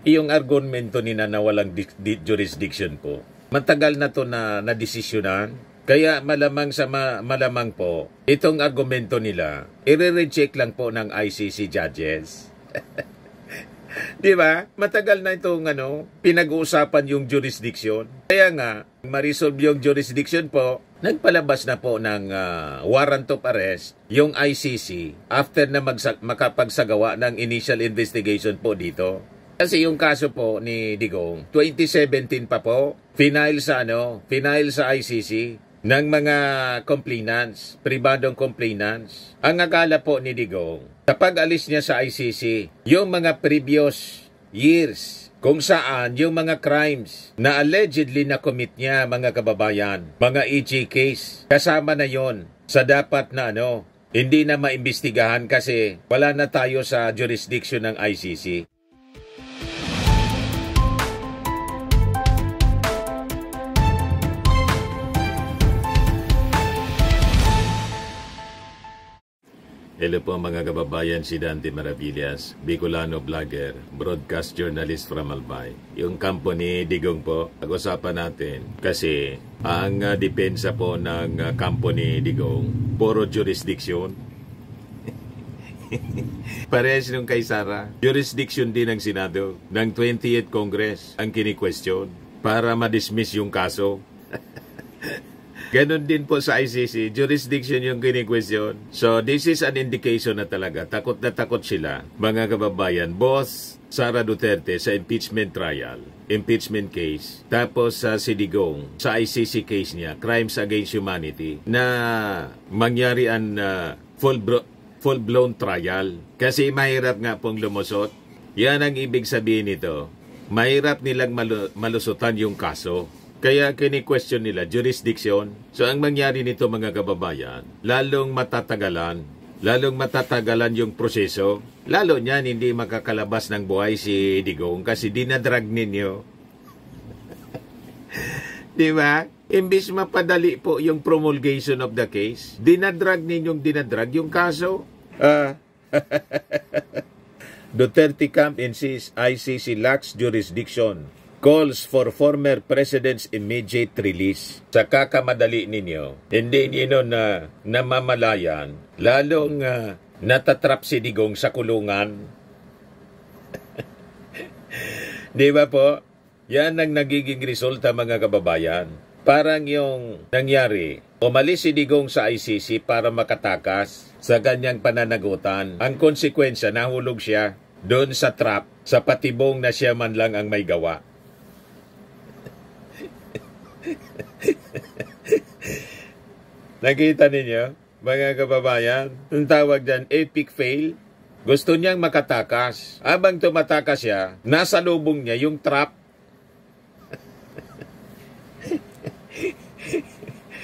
yung argumento nila na walang jurisdiction po, matagal na to na nadesisyonan. Kaya malamang po, itong argumento nila, i-reject lang po ng ICC judges. Di ba? Matagal na itong pinag-uusapan yung jurisdiction. Kaya nga, ma-resolve yung jurisdiction po, nagpalabas na po ng warrant of arrest yung ICC after na makapagsagawa ng initial investigation po dito. Kasi yung kaso po ni Digong, 2017 pa po, final sa ICC ng mga complainants, pribadong complainants. Ang akala po ni Digong, kapag alis niya sa ICC, yung mga previous years, kung saan yung mga crimes na allegedly na-commit niya, mga kababayan, mga EJ case, kasama na yon sa dapat na hindi na maimbestigahan kasi wala na tayo sa jurisdiction ng ICC. Hello po mga kababayan, si Dante Maravillas, Bicolano vlogger, broadcast journalist from Albay. Yung kampo ni Digong po, pag-usapan natin kasi ang depensa po ng kampo ni Digong, puro jurisdiction. Parehas nung kay Sara, jurisdiction din ng Senado ng 28th Congress ang kini-question para ma-dismiss yung kaso. Ganon din po sa ICC, jurisdiction yung kini-question. So this is an indication na talaga, takot na takot sila, mga kababayan, both Sara Duterte sa impeachment trial, impeachment case, tapos sa Digong, sa ICC case niya, Crimes Against Humanity, na mangyari ang full-blown trial. Kasi mahirap nga pong lumusot. Yan ang ibig sabihin nito. Mahirap nilang malusutan yung kaso. Kaya kini-question nila, jurisdiction. So ang mangyari nito mga kababayan, lalong matatagalan yung proseso. Lalo niyan hindi makakalabas ng buhay si Digong kasi dinadrag ninyo. Di ba? Imbis mapadali po yung promulgation of the case, dinadrag yung kaso. Duterte camp insists ICC lacks jurisdiction. Calls for former president's immediate release. Sa kakamadali ninyo, hindi ninyo na namamalayan, lalong natatrap si Digong sa kulungan. Di ba po? Yan ang nagiging resulta mga kababayan. Parang yung nangyari, umalis si Digong sa ICC para makatakas sa kanyang pananagutan. Ang konsekwensya, nahulog siya doon sa trap, sa patibong na siya man lang ang may gawa. Nakita ninyo, mga kababayan, ang tawag dyan, epic fail. Gusto niyang makatakas. Habang tumatakas siya, nasa lubong niya yung trap.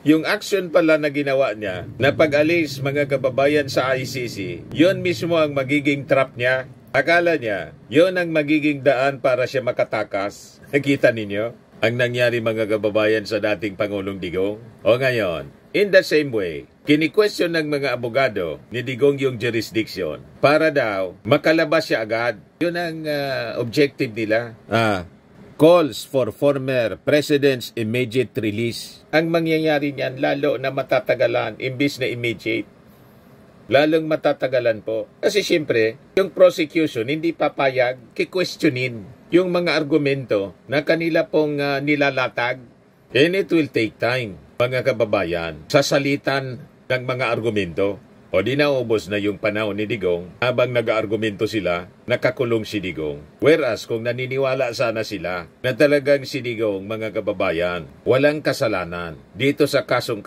Yung action pala na ginawa niya, na pag-alis mga kababayan sa ICC, yun mismo ang magiging trap niya. Akala niya, yun ang magiging daan para siya makatakas. Nakita ninyo? Ang nangyari mga kababayan sa dating Pangulong Digong. O ngayon, in the same way, kini-question ng mga abogado ni Digong yung jurisdiction para daw makalabas siya agad. Yun ang objective nila. Calls for former president's immediate release. Ang mangyayari niyan, lalo na matatagalan, imbis na immediate. Lalong matatagalan po. Kasi siyempre, yung prosecution hindi papayag ki-questionin yung mga argumento na kanila pong nilalatag. And it will take time, mga kababayan, sa salitan ng mga argumento. O di naubos na yung panahon ni Digong habang nag-argumento sila, nakakulong si Digong. Whereas kung naniniwala sana sila na talagang si Digong, mga kababayan, walang kasalanan dito sa kasong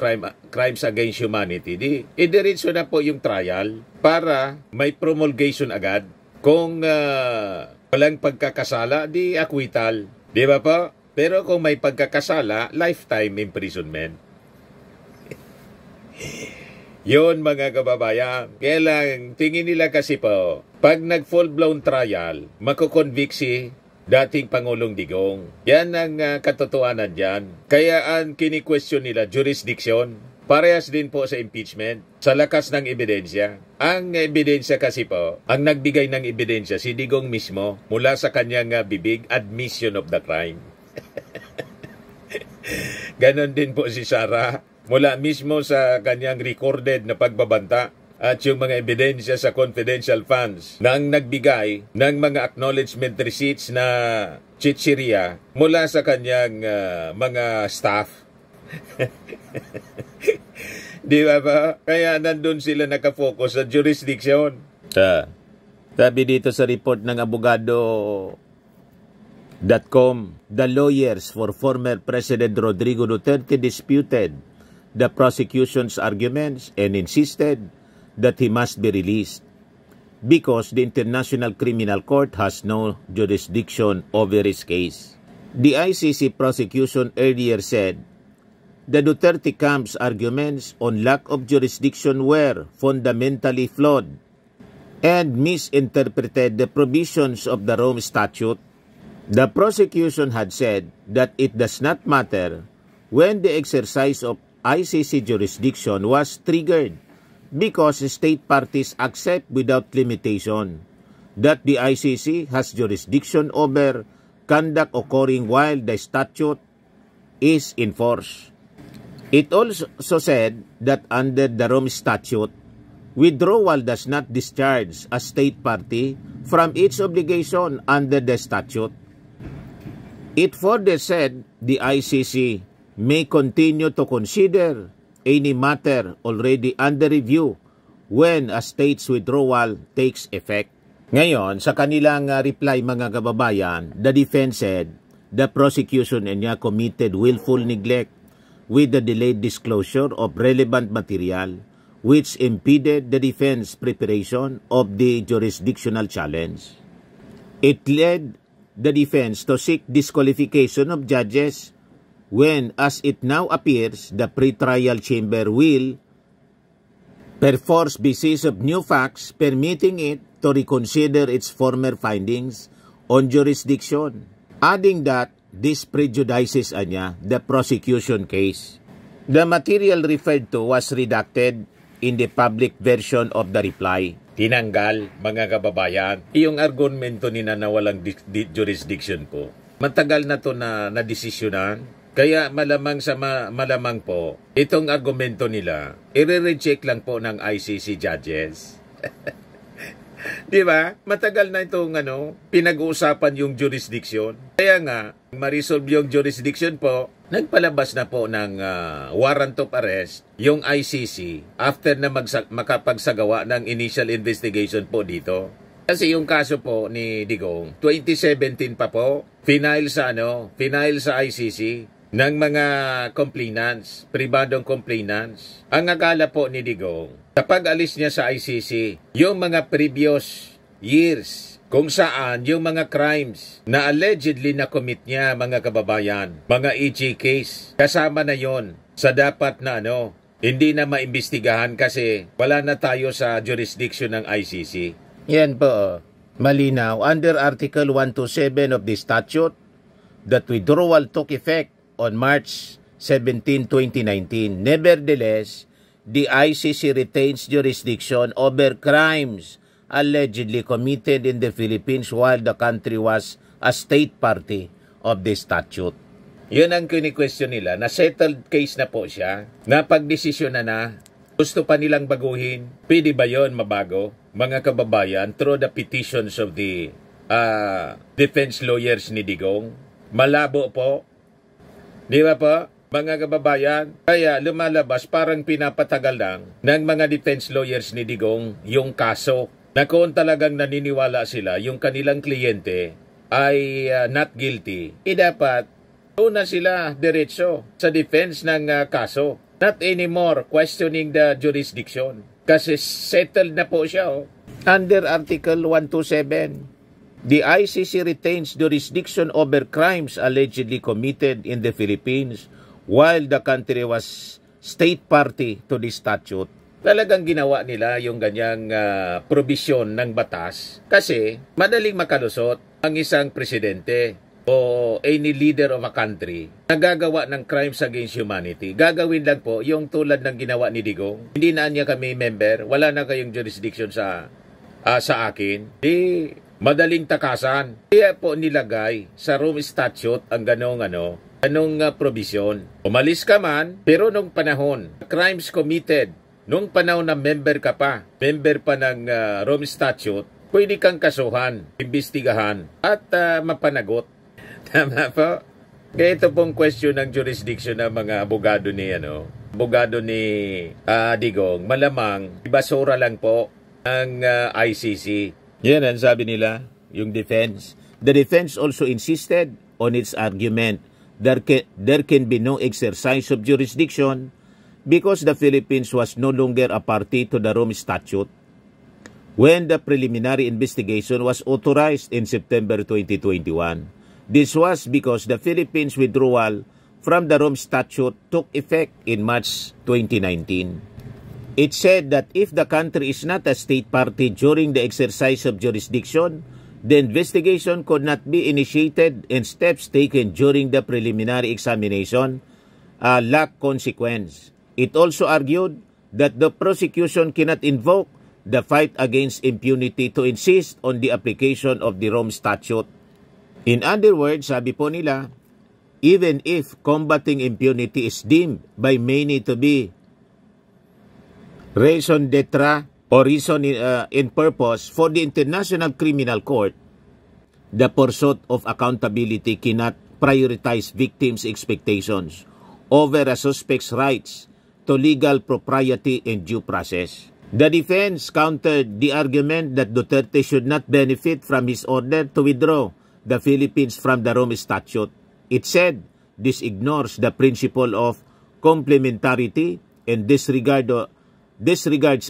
Crimes Against Humanity, idiretso na po yung trial para may promulgation agad. Kung walang pagkakasala, di acquittal. Di ba po? Pero kung may pagkakasala, lifetime imprisonment. Yun mga kababayan. Kaya lang, tingin nila kasi po, pag nag-full-blown trial, makukonvict si dating Pangulong Digong. Yan ang katotohanan dyan. Kaya ang kini-question nila, jurisdiction, parehas din po sa impeachment, sa lakas ng ebidensya. Ang ebidensya kasi po, ang nagbigay ng ebidensya, si Digong mismo, mula sa kanyang bibig, admission of the crime. Ganon din po si Sara, mula mismo sa kanyang recorded na pagbabanta at yung mga ebidensya sa confidential funds nang nagbigay ng mga acknowledgement receipts na chichirya mula sa kanyang mga staff. Di ba ba? Kaya nandun sila nakafocus sa jurisdiction. Sabi dito sa report ng abogado.com, the lawyers for former President Rodrigo Duterte disputed the prosecution's arguments and insisted that he must be released because the International Criminal Court has no jurisdiction over his case. The ICC prosecution earlier said the Duterte camp's arguments on lack of jurisdiction were fundamentally flawed and misinterpreted the provisions of the Rome Statute. The prosecution had said that it does not matter when the exercise of ICC jurisdiction was triggered because state parties accept without limitation that the ICC has jurisdiction over conduct occurring while the statute is in force. It also said that under the Rome Statute, withdrawal does not discharge a state party from its obligation under the statute. It further said the ICC may continue to consider any matter already under review when a state's withdrawal takes effect. Ngayon, sa kanilang reply mga kababayan, the defense said the prosecution niya committed willful neglect with the delayed disclosure of relevant material which impeded the defense preparation of the jurisdictional challenge. It led the defense to seek disqualification of judges when, as it now appears, the pretrial chamber will perforce basis of new facts permitting it to reconsider its former findings on jurisdiction, adding that this prejudices the prosecution case. The material referred to was redacted in the public version of the reply. Tinanggal, mga kababayan, yung argumento nila na walang jurisdiction po. Matagal na to na nadesisyonan, kaya malamang malamang po, itong argumento nila, i-recheck lang po ng ICC judges. Di ba? Matagal na itong pinag-uusapan yung jurisdiction. Kaya nga, ma-resolve yung jurisdiction po, nagpalabas na po ng warrant of arrest yung ICC after na makapagsagawa ng initial investigation po dito. Kasi yung kaso po ni Digong, 2017 pa po, final sa ICC ng mga complainants, pribadong complainants. Ang akala po ni Digong, kapag alis niya sa ICC, yung mga previous years, kung saan yung mga crimes na allegedly na-commit niya, mga kababayan, mga EG case, kasama na yon sa dapat na hindi na maimbestigahan kasi wala na tayo sa jurisdiction ng ICC. Yan po, malinaw. Under Article 127 of the statute, that withdrawal took effect on March 17, 2019. Nevertheless, the ICC retains jurisdiction over crimes allegedly committed in the Philippines while the country was a state party of the statute. Yun ang kini-question nila, na settled case na po siya, napagdesisyon na, gusto pa nilang baguhin. Pwede ba yun mabago, mga kababayan, through the petitions of the defense lawyers ni Digong? Malabo po. Di ba po, mga kababayan? Kaya lumalabas parang pinapatagal lang ng mga defense lawyers ni Digong yung kaso. Na kung talagang naniniwala sila yung kanilang kliyente ay not guilty, dapat una sila diretso sa defense ng kaso. Not anymore questioning the jurisdiction. Kasi settled na po siya. Under Article 127, the ICC retains jurisdiction over crimes allegedly committed in the Philippines while the country was state party to the statute. Talagang ginawa nila yung ganyang provision ng batas kasi madaling makalusot ang isang presidente o any leader of a country na gagawa ng crimes against humanity, gagawin lang po yung tulad ng ginawa ni Digong. Hindi na niya kami member, wala na kayong jurisdiction sa akin. Di madaling takasan. Kaya po nilagay sa Rome Statute ang ganong provision. Umalis ka man, pero nung panahon, crimes committed, nung panahon na member pa ng Rome Statute, pwede kang kasuhan, imbestigahan, at mapanagot. Tama po? Kaya ito pong question ng jurisdiction ng mga abogado ni Digong, malamang basura lang po ang ICC. Yan ang sabi nila, yung defense. The defense also insisted on its argument there can be no exercise of jurisdiction because the Philippines was no longer a party to the Rome Statute when the preliminary investigation was authorized in September 2021. This was because the Philippines' withdrawal from the Rome Statute took effect in March 2019. It said that if the country is not a state party during the exercise of jurisdiction, the investigation could not be initiated and steps taken during the preliminary examination lack consequence. It also argued that the prosecution cannot invoke the fight against impunity to insist on the application of the Rome Statute. In other words, sabi po nila, even if combating impunity is deemed by many to be raison d'etre or reason in purpose for the International Criminal Court, the pursuit of accountability cannot prioritize victims' expectations over a suspect's rights to legal propriety and due process. The defense countered the argument that Duterte should not benefit from his order to withdraw the Philippines from the Rome Statute. It said this ignores the principle of complementarity and disregards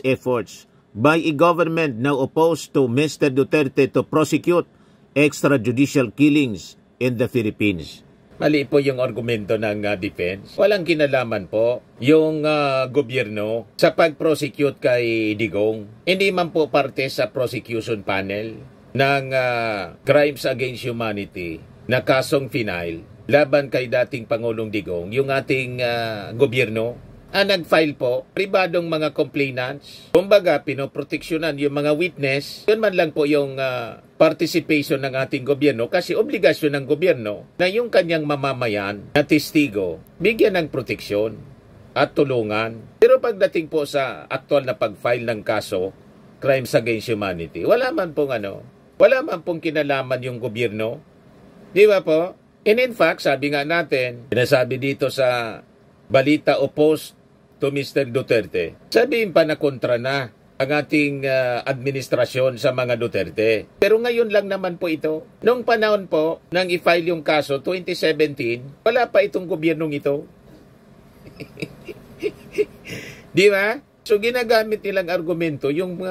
efforts by a government now opposed to Mr. Duterte to prosecute extrajudicial killings in the Philippines. Mali po yung argumento ng defense. Walang kinalaman po yung gobyerno sa pag-prosecute kay Digong. Hindi man po parte sa prosecution panel ng crimes against humanity na kasong final laban kay dating Pangulong Digong, yung ating gobyerno. Nag-file po, pribadong mga complainants. Kumbaga, pinoproteksyonan yung mga witness. Yun man lang po yung participation ng ating gobyerno kasi obligasyon ng gobyerno na yung kanyang mamamayan na testigo, bigyan ng proteksyon at tulungan. Pero pagdating po sa aktual na pag-file ng kaso, crimes against humanity, wala man pong kinalaman yung gobyerno. Di ba po? And in fact, sabi nga natin, sinasabi dito sa balita opposed to Mr. Duterte, sabihin pa na kontra na ang ating administrasyon sa mga Duterte. Pero ngayon lang naman po ito. Noong panahon po, nang i-file yung kaso, 2017, wala pa itong gobyernong ito. Di ba? So ginagamit nilang argumento yung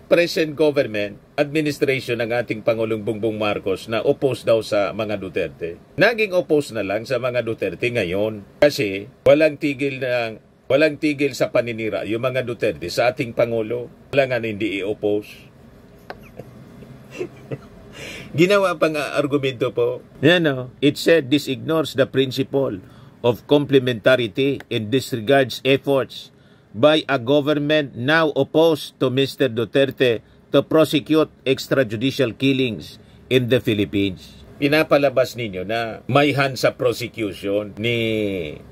present government, administration ng ating Pangulong Bongbong Marcos na opposed daw sa mga Duterte. Naging opposed na lang sa mga Duterte ngayon kasi walang tigil sa paninira yung mga Duterte sa ating Pangulo. Wala nga hindi i-oppose. Ginawa pang argumento po. It said this ignores the principle of complementarity and disregards efforts by a government now opposed to Mr. Duterte to prosecute extrajudicial killings in the Philippines. Pinapalabas ninyo na may hand sa prosecution ni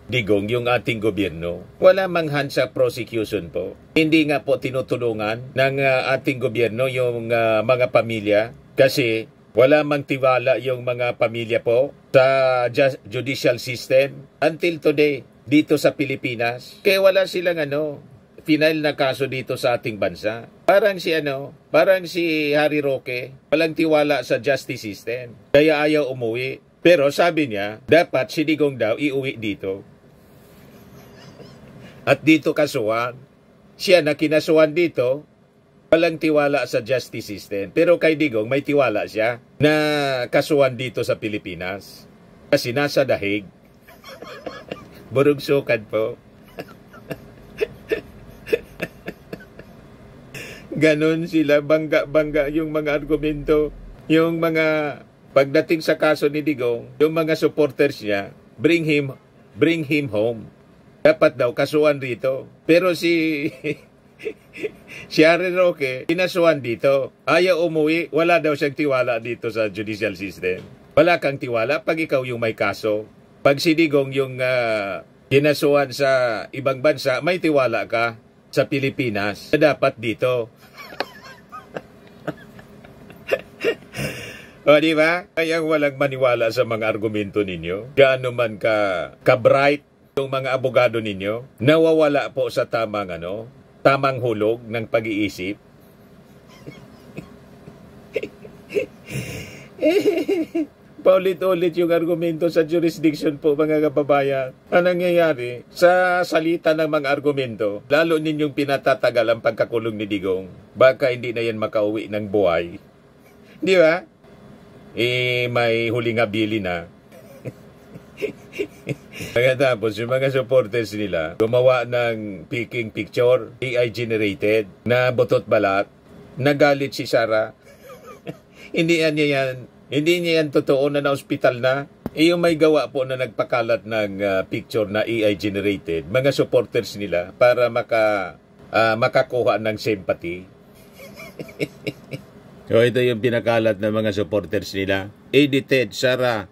Digong yung ating gobyerno. Wala mang hand sa prosecution po. Hindi nga po tinutulungan ng ating gobyerno yung mga pamilya kasi wala mang tiwala yung mga pamilya po sa judicial system until today dito sa Pilipinas. Kaya wala silang final na kaso dito sa ating bansa. Parang si Harry Roque, walang tiwala sa justice system. Kaya ayaw umuwi. Pero sabi niya, dapat si Digong daw iuwi dito. At dito kasuhan. Siya na kinasuhan dito, walang tiwala sa justice system. Pero kay Digong may tiwala siya na kasuhan dito sa Pilipinas. Kasi nasa dahig. Burugsukan po. Ganon sila, bangga-bangga yung mga argumento, yung mga pagdating sa kaso ni Digong, yung mga supporters niya, bring him home. Dapat daw kasuhan rito. Pero si Harry Roque, kinasuhan dito. Ayaw umuwi, wala daw siyang tiwala dito sa judicial system. Wala kang tiwala pag ikaw yung may kaso. Pag si Digong yung kinasuhan sa ibang bansa, may tiwala ka sa Pilipinas na dapat dito. O, di ba? Kaya walang maniwala sa mga argumento ninyo. Gaano man ka-bright yung mga abogado ninyo, nawawala po sa tamang hulog ng pag-iisip. Paulit-ulit yung argumento sa jurisdiction po, mga kababayan. Ang nangyayari sa salita ng mga argumento, lalo ninyong pinatatagal ang pagkakulong ni Digong, baka hindi na yan makauwi ng buhay. Di ba? May huling habili na. Pagkatapos, yung mga supporters nila, gumawa ng peeking picture, AI generated, na butot balat, nagalit si Sara. Hindi niya yan totoo na na-hospital na. Yung may gawa po na nagpakalat ng picture na AI generated, mga supporters nila, para makakuha ng sympathy. So ito yung pinakalat ng mga supporters nila. Edited, Sara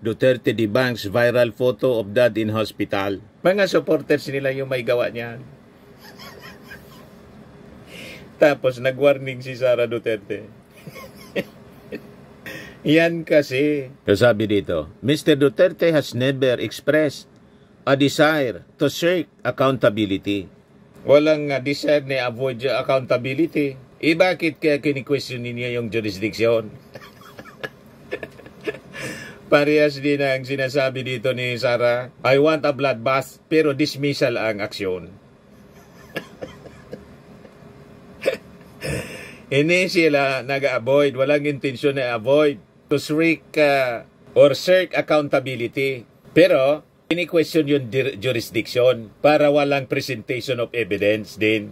Duterte debunks viral photo of dad in hospital. Mga supporters nila yung may gawa niyan. Tapos nag-warning si Sara Duterte. Yan kasi. So sabi dito, Mr. Duterte has never expressed a desire to shirk accountability. Walang desire na avoid accountability. Bakit kaya kini-question niya yung jurisdiction? Parehas din ang sinasabi dito ni Sara, I want a bloodbath, pero dismissal ang aksyon. Hindi sila nag-avoid, walang intensyon na avoid to shirk or shirk accountability. Pero, kini-question yung jurisdiction para walang presentation of evidence din.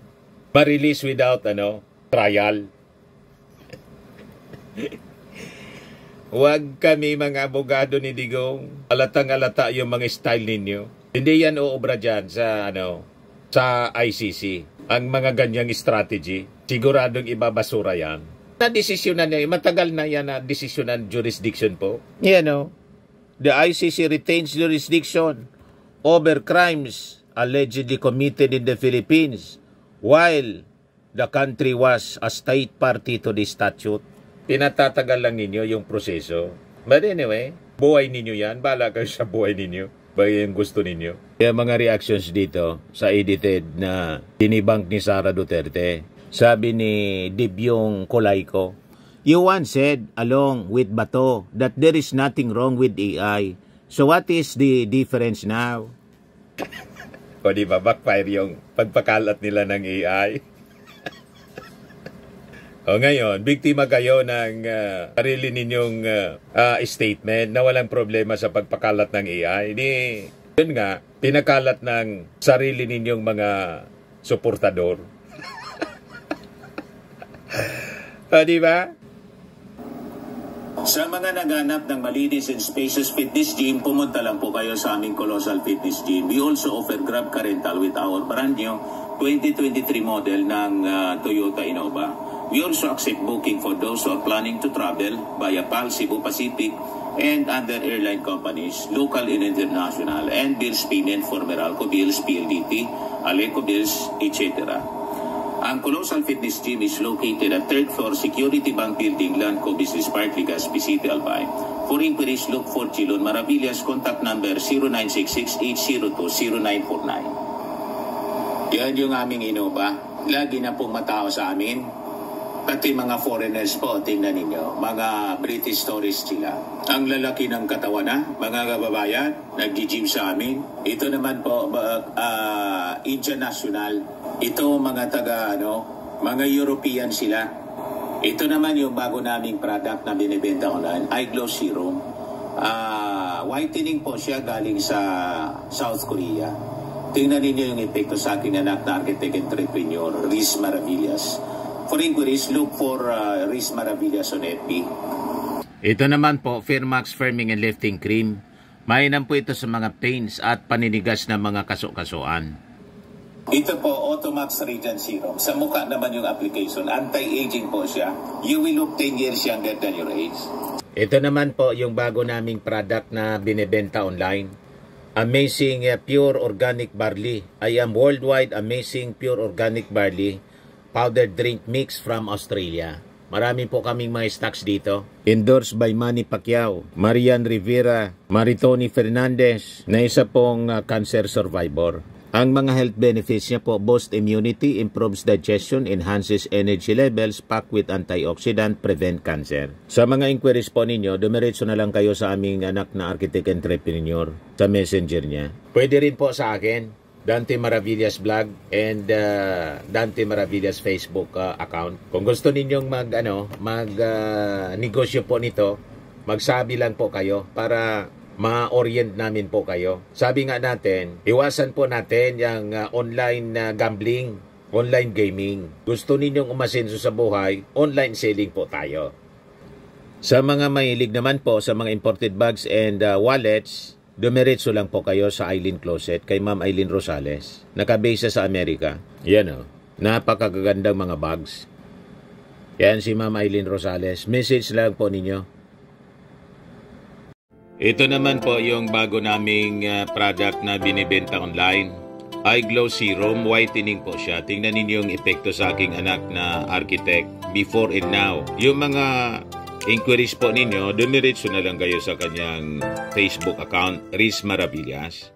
Ma-release without trial. Huwag kami mga abogado ni Digong. Alatang-alata yung mga style ninyo. Hindi yan uobra dyan sa ICC. Ang mga ganyang strategy, siguradong ibabasura yan. Na-desisyonan niya, matagal na yan na desisyonan jurisdiction po. The ICC retains jurisdiction over crimes allegedly committed in the Philippines while the country was a state party to the statute. Pinatatagal lang ninyo yung proseso. But anyway, buhay ninyo yan. Bahala kayo sa buhay ninyo. Bagay yung gusto ninyo. Kaya mga reactions dito sa edited na dinibank ni Sara Duterte. Sabi ni Dibyong Colayco, you once said, along with Bato, that there is nothing wrong with AI. So what is the difference now? O di ba, backfire yung pagpakalat nila ng AI? O ngayon, biktima kayo ng sarili ninyong statement na walang problema sa pagpakalat ng AI. Yun nga, pinakalat ng sarili ninyong mga suportador. O diba? Sa mga naghanap ng malinis and spacious fitness gym, pumunta lang po kayo sa aming Colossal Fitness Gym. We also offer Grab Car Rental with our brand new 2023 model ng Toyota Innova. We also accept booking for those who are planning to travel via PAL, Cebu Pacific, and other airline companies, local and international, and bills payment for Meralco Bills, PLDT, Aleco Bills, etc. Ang Colossal Fitness Gym is located at 3rd floor Security Bank Building, Lanco Business Park, Legazpi City, Albay. For inquiries, look for Chilon Maravillas, contact number 0966-802-0949. Yan yung aming Innova. Lagi na pong matao sa amin. Pati mga foreigners po, tingnan ninyo, mga British tourists sila. Ang lalaki ng katawan na, mga kababayan, nag-gym sa amin. Ito naman po, Indian National. Ito mga mga European sila. Ito naman yung bago naming product na binibenta online, Eye Glow Serum. Whitening po siya galing sa South Korea. Tingnan ninyo yung epekto sa aking anak na architect entrepreneur, Riz Maravillas. For inquiries, look for Riz Maravillas on FB. Ito naman po, Firmax Firming and Lifting Cream. Mainam po ito sa mga pains at paninigas na mga kaso-kasuan. Ito po, Automax Radiant Serum. Sa mukha naman yung application. Anti-aging po siya. You will look 10 years younger than your age. Ito naman po yung bago naming product na binibenta online. Amazing Pure Organic Barley. I am worldwide Amazing Pure Organic Barley powdered drink mix from Australia. Marami po kaming mga stocks dito. Endorsed by Manny Pacquiao, Marian Rivera, Maritoni Fernandez, na isa pong cancer survivor. Ang mga health benefits niya po, boost immunity, improves digestion, enhances energy levels, packed with antioxidant, prevent cancer. Sa mga inquiries po ninyo, dumiretso na lang kayo sa aming anak na architect entrepreneur sa messenger niya. Pwede rin po sa akin, Dante Maravillas Vlog and Dante Maravillas Facebook account. Kung gusto ninyong negosyo po nito, magsabi lang po kayo para ma-orient namin po kayo. Sabi nga natin, iwasan po natin yung online gambling, online gaming. Gusto ninyong umasenso sa buhay, online selling po tayo. Sa mga mahilig naman po sa mga imported bags and wallets, dumiretso lang po kayo sa Eileen Closet kay Ma'am Eileen Rosales. Nakabase sa Amerika. Yan o. Napakagandang mga bags. Yan si Ma'am Eileen Rosales. Message lang po ninyo. Ito naman po yung bago naming product na binibenta online. Eye Glow Serum. Whitening po siya. Tingnan ninyo yung epekto sa aking anak na architect before and now. Yung mga inquiries po ninyo, dumiretso na lang kayo sa kanyang Facebook account, Riz Maravillas.